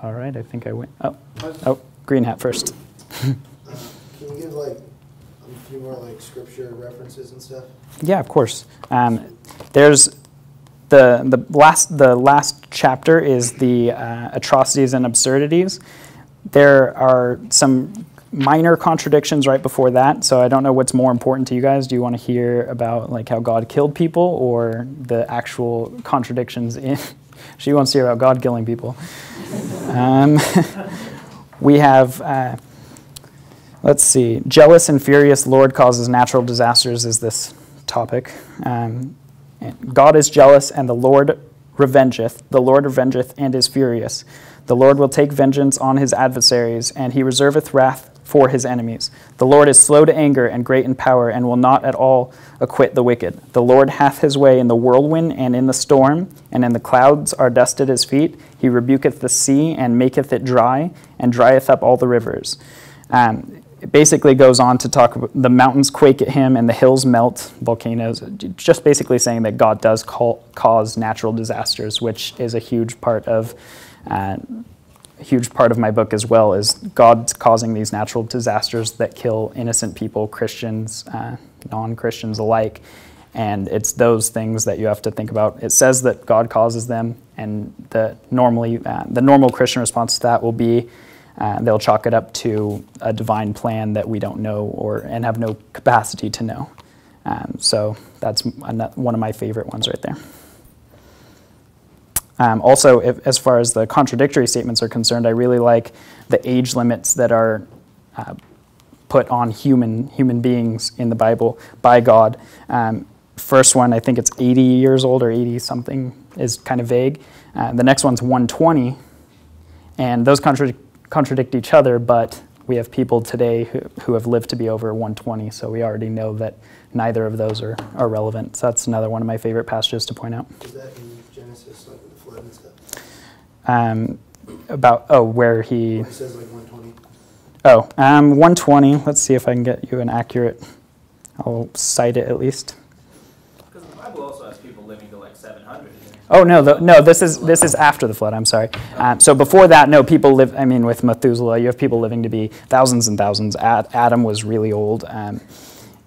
All right, I think I went. Oh, green hat first. Can you give a few more scripture references and stuff? Yeah, of course. There's the last chapter is the atrocities and absurdities. There are some minor contradictions right before that, so I don't know what's more important to you guys. Do you want to hear about how God killed people, or the actual contradictions in? She wants to hear about God killing people. We have, let's see, jealous and furious Lord causes natural disasters is this topic. God is jealous, and the Lord revengeth and is furious. The Lord will take vengeance on his adversaries, and he reserveth wrath for his enemies. The Lord is slow to anger and great in power, and will not at all acquit the wicked. The Lord hath his way in the whirlwind and in the storm, and in the clouds are dust at his feet. He rebuketh the sea and maketh it dry, and drieth up all the rivers. It basically goes on to talk about the mountains quake at him and the hills melt, volcanoes, just basically saying that God does cause natural disasters, which is a huge part of my book as well, is God causing these natural disasters that kill innocent people, Christians, non-Christians alike. And it's those things that you have to think about. It says that God causes them, and the normal Christian response to that will be they'll chalk it up to a divine plan that we don't know and have no capacity to know. So that's one of my favorite ones right there. Also, as far as the contradictory statements are concerned, I really like the age limits that are put on human beings in the Bible by God. First one, I think it's 80 years old or 80 something, is kind of vague. The next one's 120, and those contradict each other, but we have people today who have lived to be over 120, so we already know that neither of those are relevant. So that's another one of my favorite passages to point out. Is that in Genesis, with the flood and stuff? Where he... Well, he says 120. 120. Let's see if I can get you an accurate... I'll cite it at least. Because the Bible also has people living to 700. Oh, no, this is after the flood, I'm sorry. So before that, no, people live, with Methuselah, you have people living to be thousands and thousands. Adam was really old. And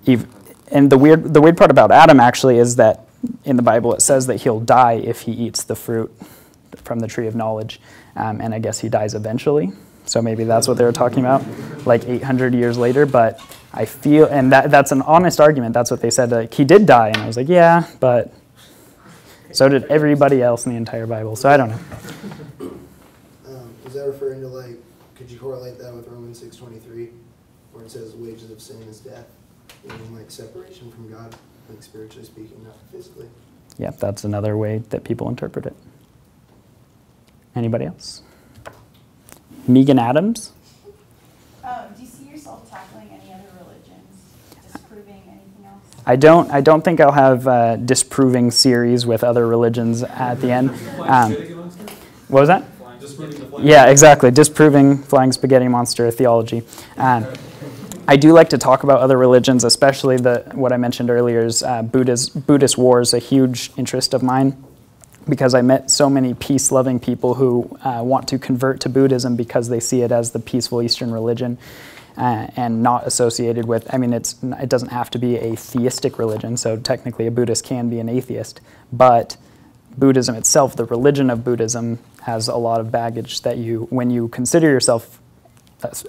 the weird part about Adam, actually, is that in the Bible it says that he'll die if he eats the fruit from the tree of knowledge. And I guess he dies eventually. So maybe that's what they were talking about, 800 years later. But I feel, and that's an honest argument, that's what they said. He did die, and I was like, yeah, but... So did everybody else in the entire Bible. So I don't know. Is that referring to could you correlate that with Romans 6:23, where it says wages of sin is death, meaning separation from God, spiritually speaking, not physically? Yeah, that's another way that people interpret it. Anybody else? Megan Adams? Do you see yourself tackling any other religions, disproving anything else? I don't think I'll have disproving series with other religions at the end. What was that? Yeah, exactly. Disproving flying spaghetti monster theology. I do like to talk about other religions, especially what I mentioned earlier is Buddhist war is a huge interest of mine, because I met so many peace-loving people who want to convert to Buddhism because they see it as the peaceful Eastern religion. And not associated with, it doesn't have to be a theistic religion, so technically a Buddhist can be an atheist, but Buddhism itself, the religion of Buddhism, has a lot of baggage that when you consider yourself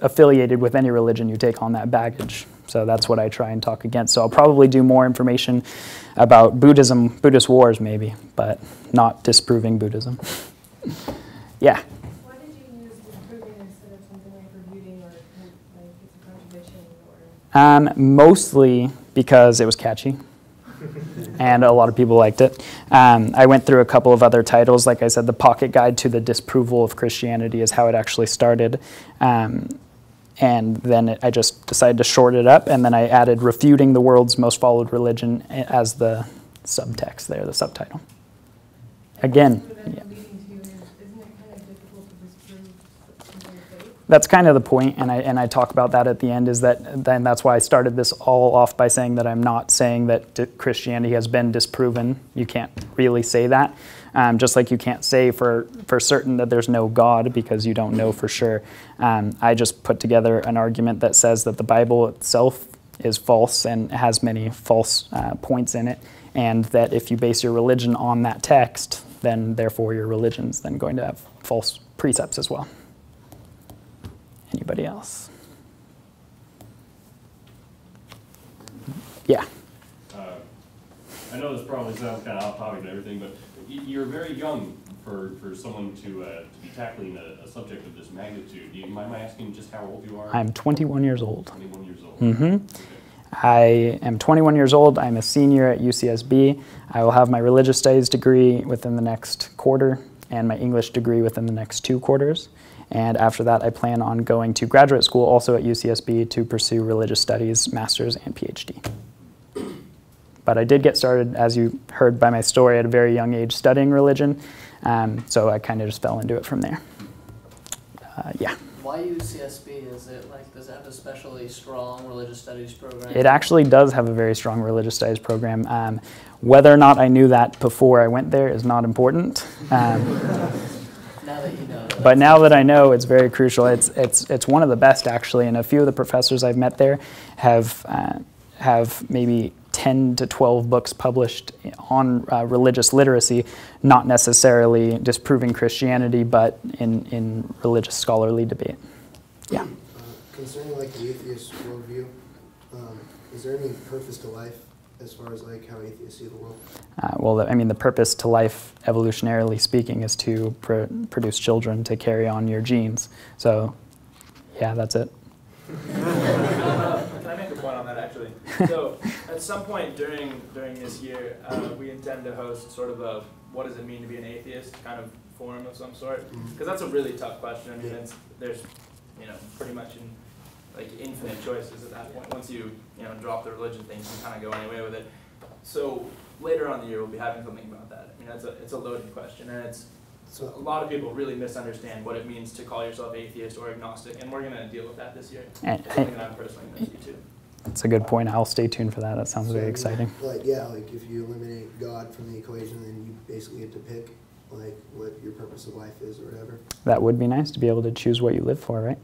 affiliated with any religion, you take on that baggage. So that's what I try and talk against. So I'll probably do more information about Buddhism, Buddhist wars maybe, but not disproving Buddhism. Yeah? Mostly because it was catchy, and a lot of people liked it. I went through a couple of other titles. Like I said, the Pocket Guide to the Disproval of Christianity is how it actually started. And then I just decided to short it up, and then I added Refuting the World's Most Followed Religion as the subtext there, the subtitle. Again, yeah. That's kind of the point, and I talk about that at the end, is that then that's why I started this all off by saying that I'm not saying that Christianity has been disproven. You can't really say that. Just like you can't say for certain that there's no God because you don't know for sure. I just put together an argument that says that the Bible itself is false and has many false points in it, and that if you base your religion on that text, then therefore your religion's then going to have false precepts as well. Anybody else? Yeah. I know this probably sounds kind of off topic and everything, but you're very young for someone to be tackling a subject of this magnitude. Do you mind my asking just how old you are? I'm 21 years old. 21 years old. Mm-hmm. Okay. I am 21 years old. I'm a senior at UCSB. I will have my religious studies degree within the next quarter and my English degree within the next 2 quarters. And after that, I plan on going to graduate school also at UCSB to pursue religious studies, master's, and PhD. But I did get started, as you heard by my story, at a very young age studying religion. So I kind of just fell into it from there. Yeah. Why UCSB? Is it like, does it have a especially strong religious studies program? It actually does have a very strong religious studies program. Whether or not I knew that before I went there is not important. Now that you know. But now that I know, it's very crucial. It's one of the best, actually, and a few of the professors I've met there have maybe 10 to 12 books published on religious literacy, not necessarily disproving Christianity, but in religious scholarly debate. Yeah. Concerning like the atheist worldview, is there any purpose to life as far as like how atheists see the world? Well, I mean, the purpose to life, evolutionarily speaking, is to produce children to carry on your genes. So, yeah, that's it. Can I make a point on that, actually? So, at some point during this year, we intend to host sort of a "what does it mean to be an atheist" kind of forum of some sort, because that's a really tough question. I mean, there's pretty much infinite choices at that point. Once you drop the religion thing, you can kind of go any way with it. So later on in the year, we'll be having something about that. I mean, it's a loaded question, and so a lot of people really misunderstand what it means to call yourself atheist or agnostic, and we're going to deal with that this year. It's something that I'm personally going to see too. That's a good point. I'll stay tuned for that. That sounds very exciting. Like if you eliminate God from the equation, then you basically get to pick like what your purpose of life is or whatever. That would be nice to be able to choose what you live for, right?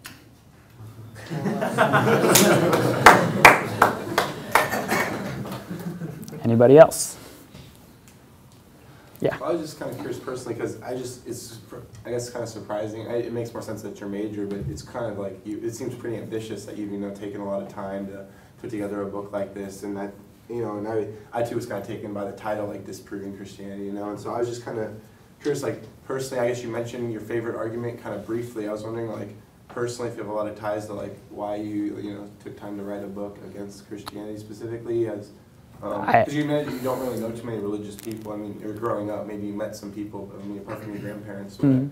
Anybody else? Yeah. Well, I was just kind of curious personally because it's kind of surprising. It makes more sense that your major, but it's kind of like it seems pretty ambitious that you've taken a lot of time to put together a book like this, and that and I too was kind of taken by the title, like Disproving Christianity, and so I was just kind of curious, like personally, I guess you mentioned your favorite argument kind of briefly. I was wondering, like personally, if you have a lot of ties to like why you took time to write a book against Christianity specifically, as because you don't really know too many religious people. I mean, you're growing up, maybe you met some people, apart from your grandparents. But,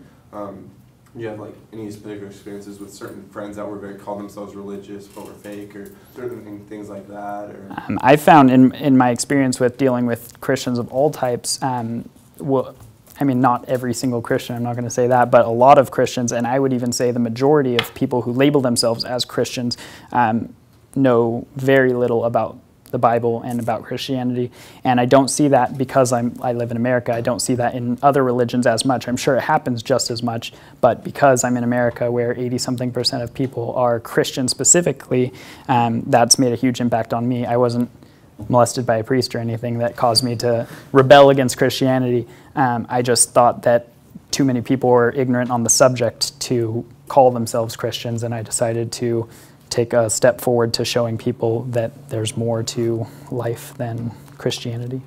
do you have like any particular experiences with certain friends that were called themselves religious but were fake, or certain things like that? Or I found in my experience with dealing with Christians of all types, not every single Christian, I'm not going to say that, but a lot of Christians, and I would even say the majority of people who label themselves as Christians know very little about the Bible and about Christianity, and I don't see that because I live in America. I don't see that in other religions as much. I'm sure it happens just as much, but because I'm in America where 80-something% of people are Christian specifically, that's made a huge impact on me. I wasn't molested by a priest or anything that caused me to rebel against Christianity. I just thought that too many people were ignorant on the subject to call themselves Christians, and I decided to take a step forward to showing people that there's more to life than Christianity.